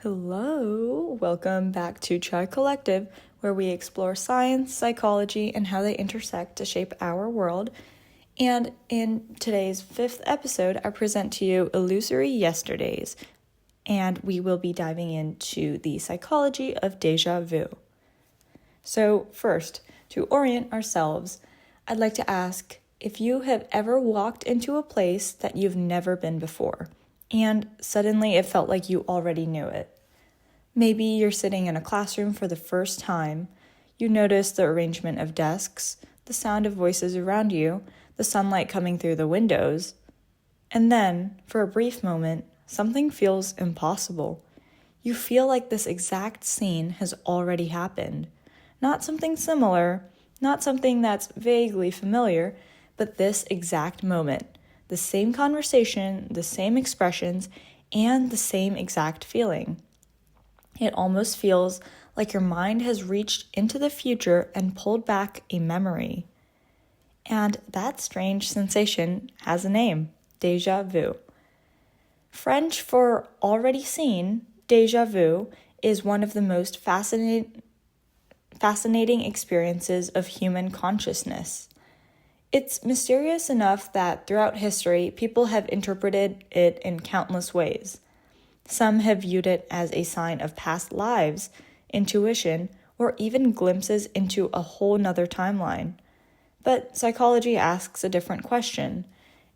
Hello, welcome back to Chai Collective, where we explore science, psychology, and how they intersect to shape our world. And in today's 5th episode, I present to you Illusory Yesterdays, and we will be diving into the psychology of déjà vu. So first, to orient ourselves, I'd like to ask if you have ever walked into a place that you've never been before, and suddenly it felt like you already knew it. Maybe you're sitting in a classroom for the first time. You notice the arrangement of desks, the sound of voices around you, the sunlight coming through the windows. And then, for a brief moment, something feels impossible. You feel like this exact scene has already happened. Not something similar, not something that's vaguely familiar, but this exact moment. The same conversation, the same expressions, and the same exact feeling. It almost feels like your mind has reached into the future and pulled back a memory. And that strange sensation has a name, déjà vu. French for already seen, déjà vu is one of the most fascinating experiences of human consciousness. It's mysterious enough that throughout history, people have interpreted it in countless ways. Some have viewed it as a sign of past lives, intuition, or even glimpses into a whole nother timeline. But psychology asks a different question.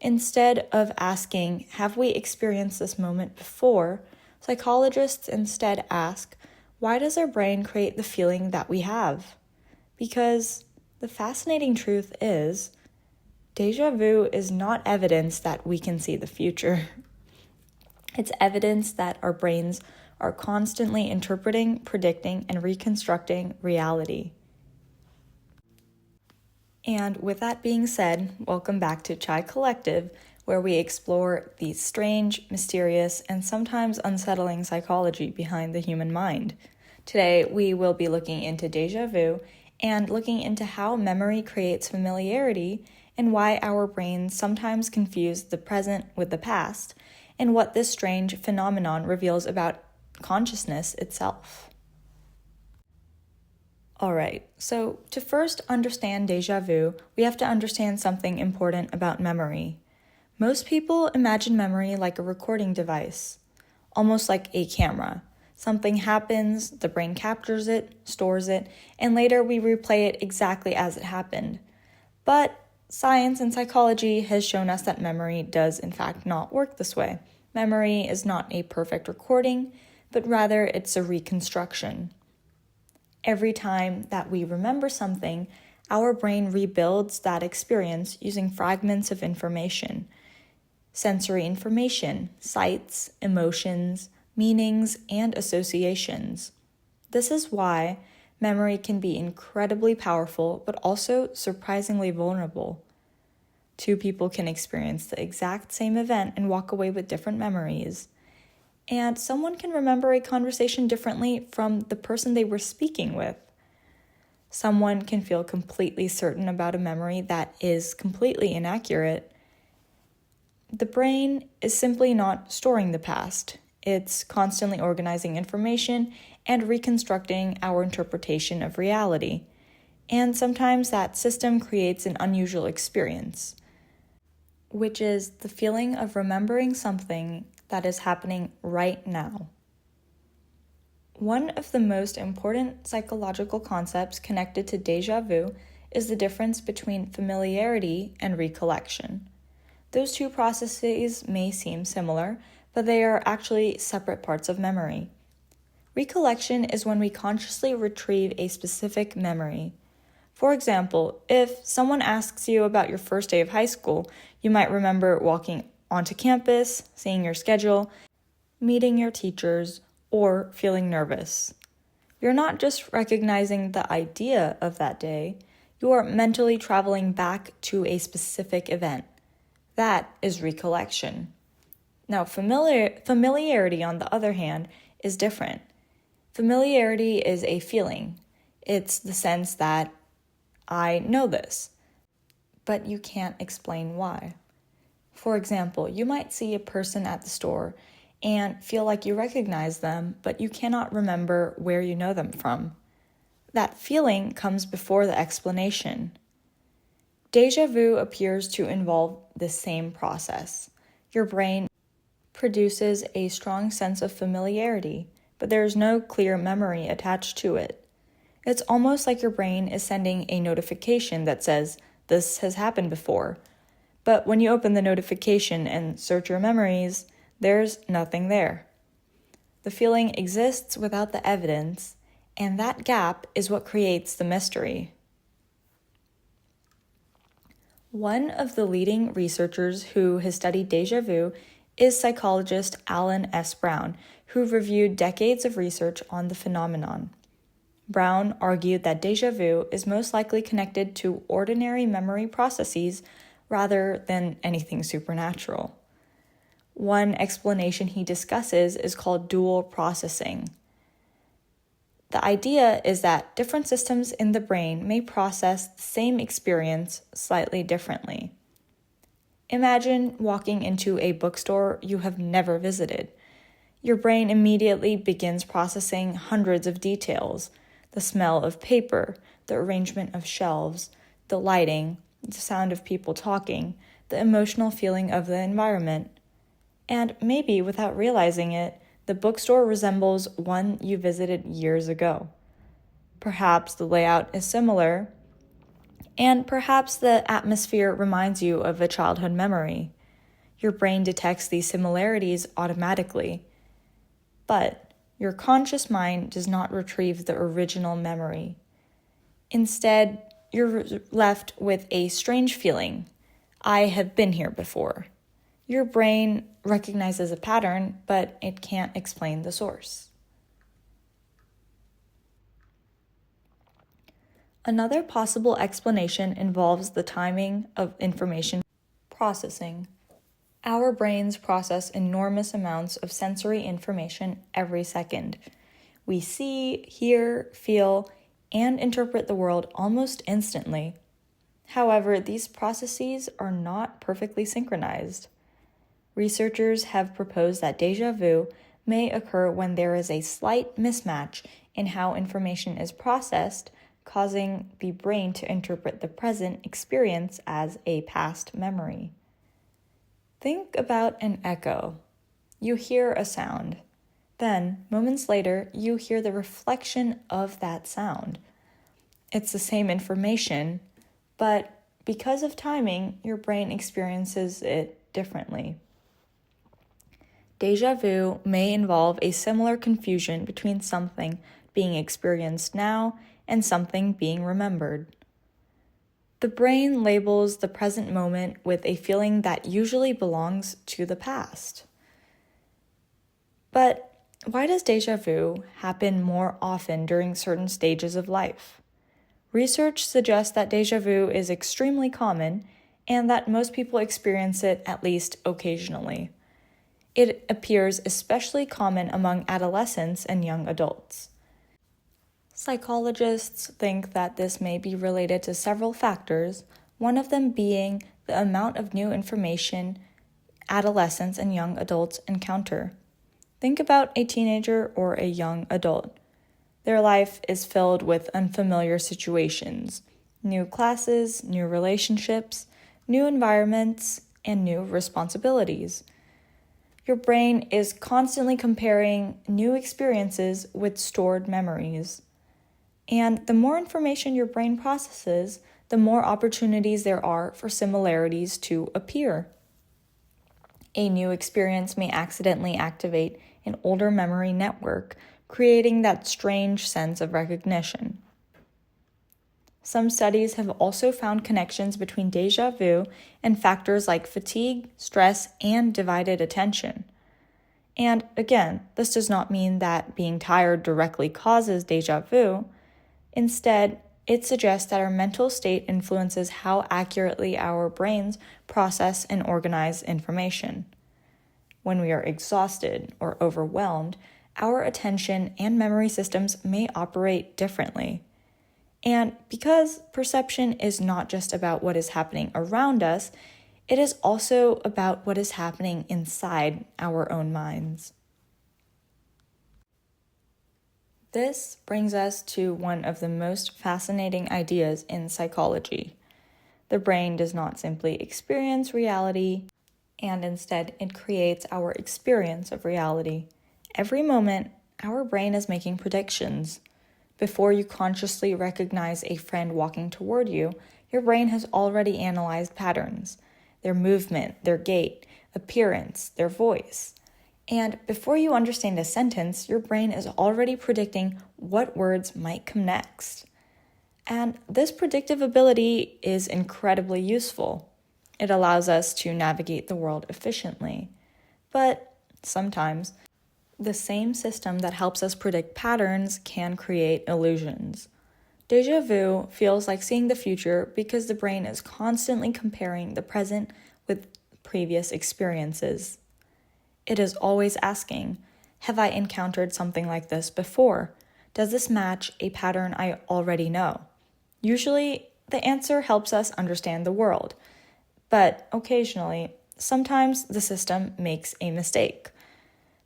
Instead of asking, have we experienced this moment before, psychologists instead ask, why does our brain create the feeling that we have? Because the fascinating truth is, déjà vu is not evidence that we can see the future. It's evidence that our brains are constantly interpreting, predicting, and reconstructing reality. And with that being said, welcome back to Chai Collective, where we explore the strange, mysterious, and sometimes unsettling psychology behind the human mind. Today, we will be looking into déjà vu and looking into how memory creates familiarity and why our brains sometimes confuse the present with the past, and what this strange phenomenon reveals about consciousness itself. Alright, so to first understand déjà vu, we have to understand something important about memory. Most people imagine memory like a recording device, almost like a camera. Something happens, the brain captures it, stores it, and later we replay it exactly as it happened. But science and psychology has shown us that memory does in fact not work this way. Memory is not a perfect recording, but rather it's a reconstruction. Every time that we remember something, our brain rebuilds that experience using fragments of information. Sensory information, sights, emotions, meanings, and associations. This is why memory can be incredibly powerful, but also surprisingly vulnerable. Two people can experience the exact same event and walk away with different memories. And someone can remember a conversation differently from the person they were speaking with. Someone can feel completely certain about a memory that is completely inaccurate. The brain is simply not storing the past. It's constantly organizing information and reconstructing our interpretation of reality. And sometimes that system creates an unusual experience, which is the feeling of remembering something that is happening right now. One of the most important psychological concepts connected to déjà vu is the difference between familiarity and recollection. Those two processes may seem similar, but they are actually separate parts of memory. Recollection is when we consciously retrieve a specific memory. For example, if someone asks you about your first day of high school, you might remember walking onto campus, seeing your schedule, meeting your teachers, or feeling nervous. You're not just recognizing the idea of that day, you are mentally traveling back to a specific event. That is recollection. Now, familiarity, on the other hand, is different. Familiarity is a feeling. It's the sense that I know this, but you can't explain why. For example, you might see a person at the store and feel like you recognize them, but you cannot remember where you know them from. That feeling comes before the explanation. Déjà vu appears to involve the same process. Your brain produces a strong sense of familiarity, but there is no clear memory attached to it. It's almost like your brain is sending a notification that says, "This has happened before." But when you open the notification and search your memories, there's nothing there. The feeling exists without the evidence, and that gap is what creates the mystery. One of the leading researchers who has studied déjà vu is psychologist Alan S. Brown, who reviewed decades of research on the phenomenon. Brown argued that déjà vu is most likely connected to ordinary memory processes rather than anything supernatural. One explanation he discusses is called dual processing. The idea is that different systems in the brain may process the same experience slightly differently. Imagine walking into a bookstore you have never visited. Your brain immediately begins processing hundreds of details: the smell of paper, the arrangement of shelves, the lighting, the sound of people talking, the emotional feeling of the environment. And maybe without realizing it, the bookstore resembles one you visited years ago. Perhaps the layout is similar, and perhaps the atmosphere reminds you of a childhood memory. Your brain detects these similarities automatically, but your conscious mind does not retrieve the original memory. Instead, you're left with a strange feeling. I have been here before. Your brain recognizes a pattern, but it can't explain the source. Another possible explanation involves the timing of information processing. Our brains process enormous amounts of sensory information every second. We see, hear, feel, and interpret the world almost instantly. However, these processes are not perfectly synchronized. Researchers have proposed that déjà vu may occur when there is a slight mismatch in how information is processed, causing the brain to interpret the present experience as a past memory. Think about an echo. You hear a sound. Then, moments later, you hear the reflection of that sound. It's the same information, but because of timing, your brain experiences it differently. Déjà vu may involve a similar confusion between something being experienced now and something being remembered. The brain labels the present moment with a feeling that usually belongs to the past. But why does déjà vu happen more often during certain stages of life? Research suggests that déjà vu is extremely common and that most people experience it at least occasionally. It appears especially common among adolescents and young adults. Psychologists think that this may be related to several factors, one of them being the amount of new information adolescents and young adults encounter. Think about a teenager or a young adult. Their life is filled with unfamiliar situations, new classes, new relationships, new environments, and new responsibilities. Your brain is constantly comparing new experiences with stored memories. And the more information your brain processes, the more opportunities there are for similarities to appear. A new experience may accidentally activate an older memory network, creating that strange sense of recognition. Some studies have also found connections between déjà vu and factors like fatigue, stress, and divided attention. And again, this does not mean that being tired directly causes déjà vu. Instead, it suggests that our mental state influences how accurately our brains process and organize information. When we are exhausted or overwhelmed, our attention and memory systems may operate differently. And because perception is not just about what is happening around us, it is also about what is happening inside our own minds. This brings us to one of the most fascinating ideas in psychology. The brain does not simply experience reality, and instead it creates our experience of reality. Every moment, our brain is making predictions. Before you consciously recognize a friend walking toward you, your brain has already analyzed patterns, their movement, their gait, appearance, their voice. And before you understand a sentence, your brain is already predicting what words might come next. And this predictive ability is incredibly useful. It allows us to navigate the world efficiently. But sometimes, the same system that helps us predict patterns can create illusions. Déjà vu feels like seeing the future because the brain is constantly comparing the present with previous experiences. It is always asking, have I encountered something like this before? Does this match a pattern I already know? Usually, the answer helps us understand the world, but occasionally, sometimes the system makes a mistake.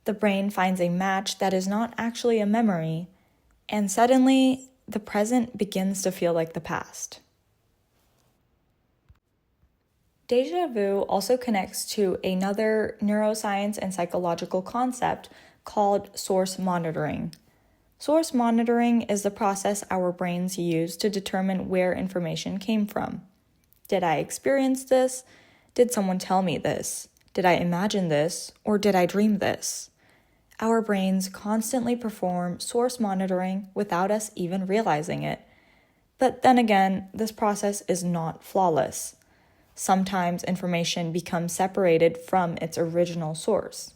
The brain finds a match that is not actually a memory, and suddenly, the present begins to feel like the past. Déjà vu also connects to another neuroscience and psychological concept called source monitoring. Source monitoring is the process our brains use to determine where information came from. Did I experience this? Did someone tell me this? Did I imagine this? Or did I dream this? Our brains constantly perform source monitoring without us even realizing it. But then again, this process is not flawless. Sometimes information becomes separated from its original source.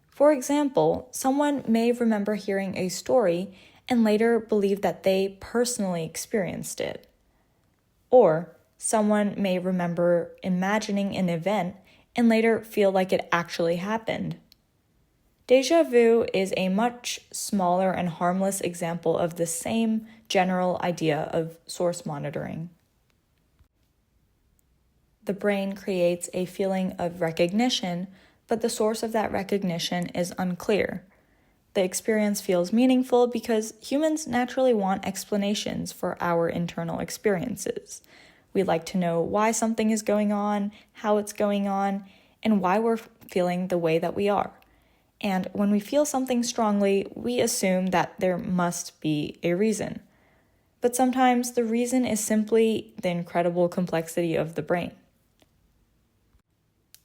For example, someone may remember hearing a story and later believe that they personally experienced it. Or someone may remember imagining an event and later feel like it actually happened. Déjà vu is a much smaller and harmless example of the same general idea of source monitoring. The brain creates a feeling of recognition, but the source of that recognition is unclear. The experience feels meaningful because humans naturally want explanations for our internal experiences. We like to know why something is going on, how it's going on, and why we're feeling the way that we are. And when we feel something strongly, we assume that there must be a reason. But sometimes the reason is simply the incredible complexity of the brain.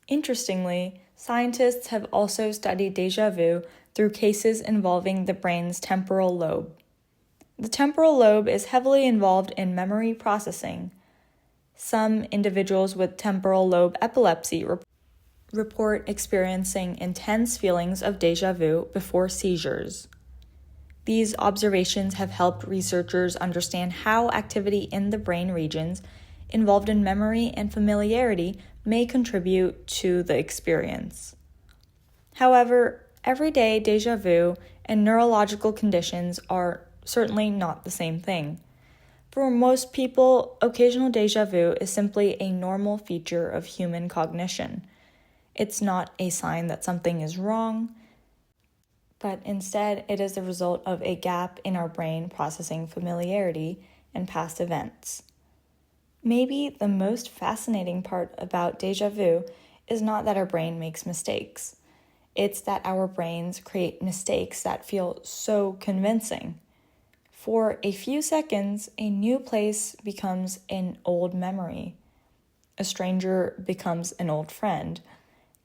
Interestingly, scientists have also studied déjà vu through cases involving the brain's temporal lobe. The temporal lobe is heavily involved in memory processing. Some individuals with temporal lobe epilepsy report experiencing intense feelings of déjà vu before seizures. These observations have helped researchers understand how activity in the brain regions involved in memory and familiarity may contribute to the experience. However, everyday déjà vu and neurological conditions are certainly not the same thing. For most people, occasional déjà vu is simply a normal feature of human cognition. It's not a sign that something is wrong, but instead it is the result of a gap in our brain processing familiarity and past events. Maybe the most fascinating part about déjà vu is not that our brain makes mistakes. It's that our brains create mistakes that feel so convincing. For a few seconds, a new place becomes an old memory. A stranger becomes an old friend.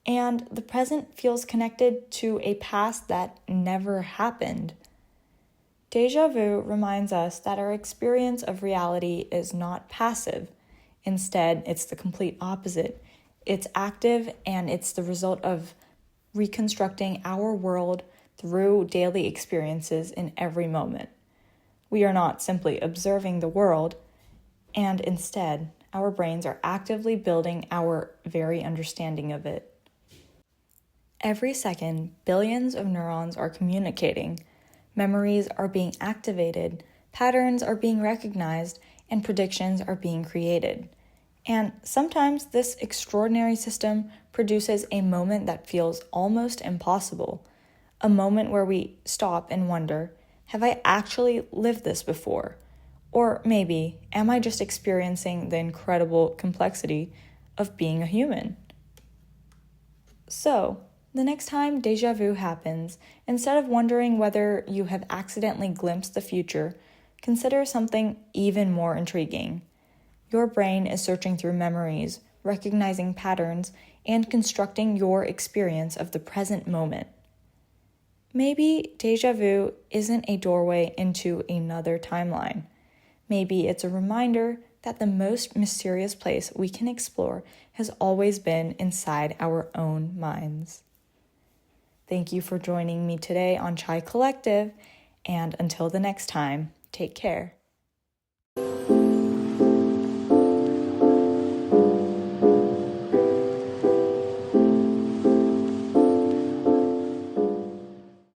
And the present feels connected to a past that never happened. Déjà vu reminds us that our experience of reality is not passive. Instead, it's the complete opposite. It's active, and it's the result of reconstructing our world through daily experiences in every moment. We are not simply observing the world, and instead, our brains are actively building our very understanding of it. Every second, billions of neurons are communicating. Memories are being activated, patterns are being recognized, and predictions are being created. And sometimes this extraordinary system produces a moment that feels almost impossible, a moment where we stop and wonder, have I actually lived this before? Or maybe, am I just experiencing the incredible complexity of being a human? So, the next time déjà vu happens, instead of wondering whether you have accidentally glimpsed the future, consider something even more intriguing. Your brain is searching through memories, recognizing patterns, and constructing your experience of the present moment. Maybe déjà vu isn't a doorway into another timeline. Maybe it's a reminder that the most mysterious place we can explore has always been inside our own minds. Thank you for joining me today on Chai Collective, and until the next time, take care.